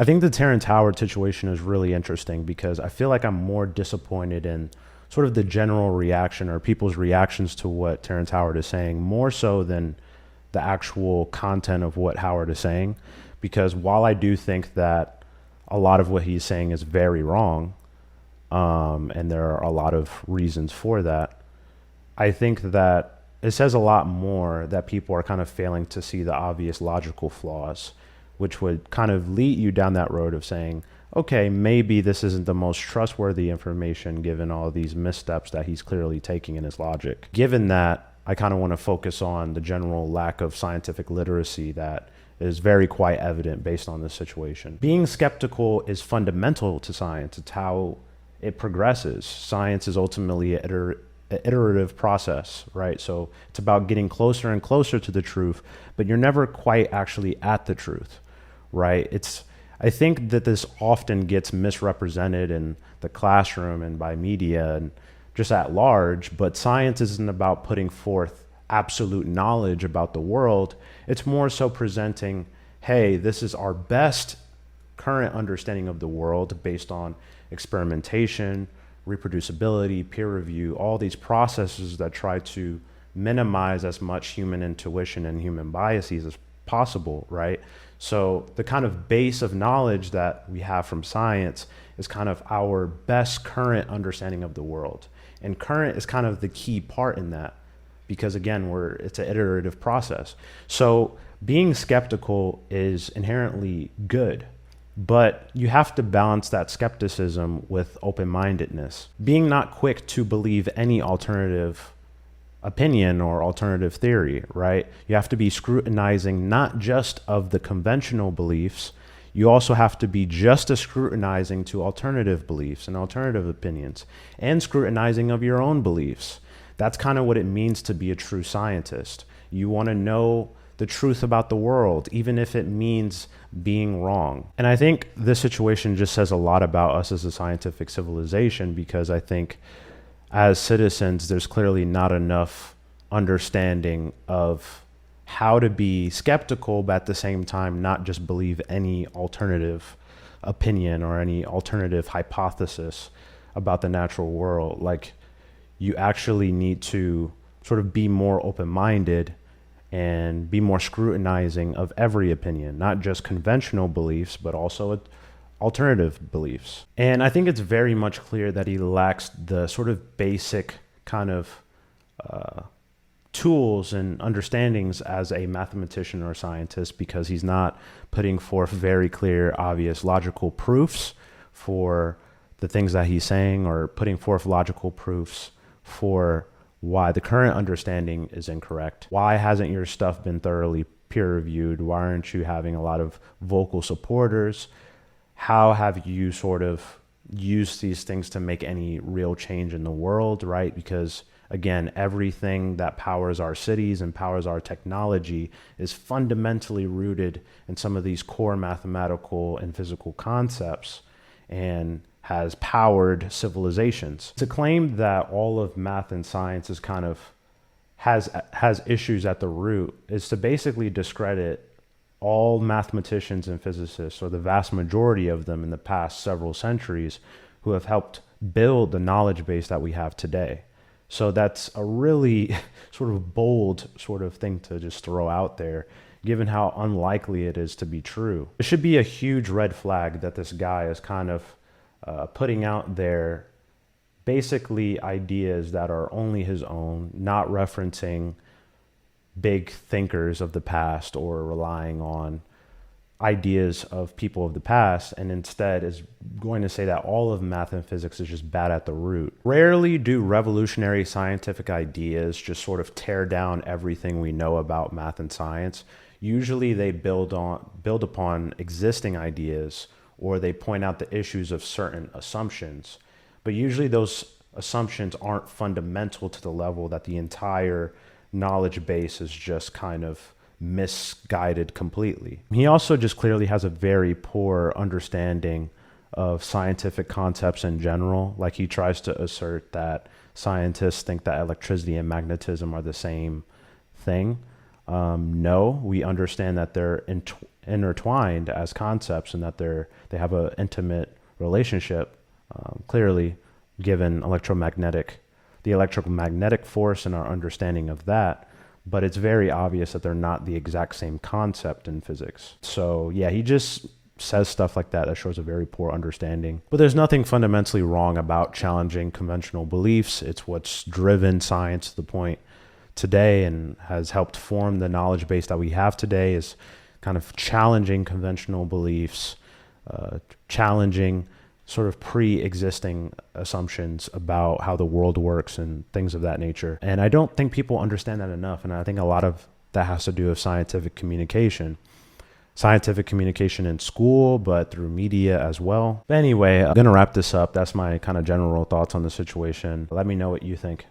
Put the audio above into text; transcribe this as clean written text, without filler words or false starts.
I think the Terrence Howard situation is really interesting because I feel like I'm more disappointed in sort of the general reaction or people's reactions to what Terrence Howard is saying, more so than the actual content of what Howard is saying. Because while I do think that a lot of what he's saying is very wrong, and there are a lot of reasons for that, I think that it says a lot more that people are kind of failing to see the obvious logical flaws, which would kind of lead you down that road of saying, okay, maybe this isn't the most trustworthy information given all these missteps that he's clearly taking in his logic. Given that, I kind of want to focus on the general lack of scientific literacy that is very quite evident based on this situation. Being skeptical is fundamental to science. It's how it progresses. Science is ultimately an iterative process, right? So it's about getting closer and closer to the truth, but you're never quite actually at the truth, right? I think that this often gets misrepresented in the classroom and by media and just at large, but science isn't about putting forth absolute knowledge about the world. It's more so presenting, hey, this is our best current understanding of the world based on experimentation, reproducibility, peer review, all these processes that try to minimize as much human intuition and human biases as possible, right? So the kind of base of knowledge that we have from science is kind of our best current understanding of the world. And current is kind of the key part in that because again, it's an iterative process. So being skeptical is inherently good, but you have to balance that skepticism with open-mindedness. Being not quick to believe any alternative opinion or alternative theory, right? You have to be scrutinizing not just of the conventional beliefs, you also have to be just as scrutinizing to alternative beliefs and alternative opinions and scrutinizing of your own beliefs. That's kind of what it means to be a true scientist. You want to know the truth about the world, even if it means being wrong. And I think this situation just says a lot about us as a scientific civilization because I think as citizens, there's clearly not enough understanding of how to be skeptical, but at the same time, not just believe any alternative opinion or any alternative hypothesis about the natural world. Like, you actually need to sort of be more open-minded and be more scrutinizing of every opinion, not just conventional beliefs, but also alternative beliefs. And I think it's very much clear that he lacks the sort of basic kind of tools and understandings as a mathematician or scientist because he's not putting forth very clear, obvious, logical proofs for the things that he's saying or putting forth logical proofs for why the current understanding is incorrect. Why hasn't your stuff been thoroughly peer reviewed? Why aren't you having a lot of vocal supporters? How have you sort of used these things to make any real change in the world, right? Because again, everything that powers our cities and powers our technology is fundamentally rooted in some of these core mathematical and physical concepts and has powered civilizations. To claim that all of math and science is kind of has issues at the root is to basically discredit all mathematicians and physicists, or the vast majority of them in the past several centuries, who have helped build the knowledge base that we have today. So that's a really sort of bold sort of thing to just throw out there, given how unlikely it is to be true. It should be a huge red flag that this guy is kind of putting out there basically ideas that are only his own, not referencing big thinkers of the past or relying on ideas of people of the past, and instead is going to say that all of math and physics is just bad at the root. Rarely do revolutionary scientific ideas just sort of tear down everything we know about math and science. Usually they build upon existing ideas, or they point out the issues of certain assumptions. But usually those assumptions aren't fundamental to the level that the entire knowledge base is just kind of misguided completely. He also just clearly has a very poor understanding of scientific concepts in general. Like, he tries to assert that scientists think that electricity and magnetism are the same thing. No, we understand that they're intertwined as concepts and that they have an intimate relationship, clearly, given the electromagnetic force and our understanding of that. But it's very obvious that they're not the exact same concept in physics. So yeah, he just says stuff like that shows a very poor understanding. But there's nothing fundamentally wrong about challenging conventional beliefs. It's what's driven science to the point today and has helped form the knowledge base that we have today, is kind of challenging conventional beliefs, challenging sort of pre-existing assumptions about how the world works and things of that nature. And I don't think people understand that enough. And I think a lot of that has to do with scientific communication in school, but through media as well. But anyway, I'm going to wrap this up. That's my kind of general thoughts on the situation. Let me know what you think.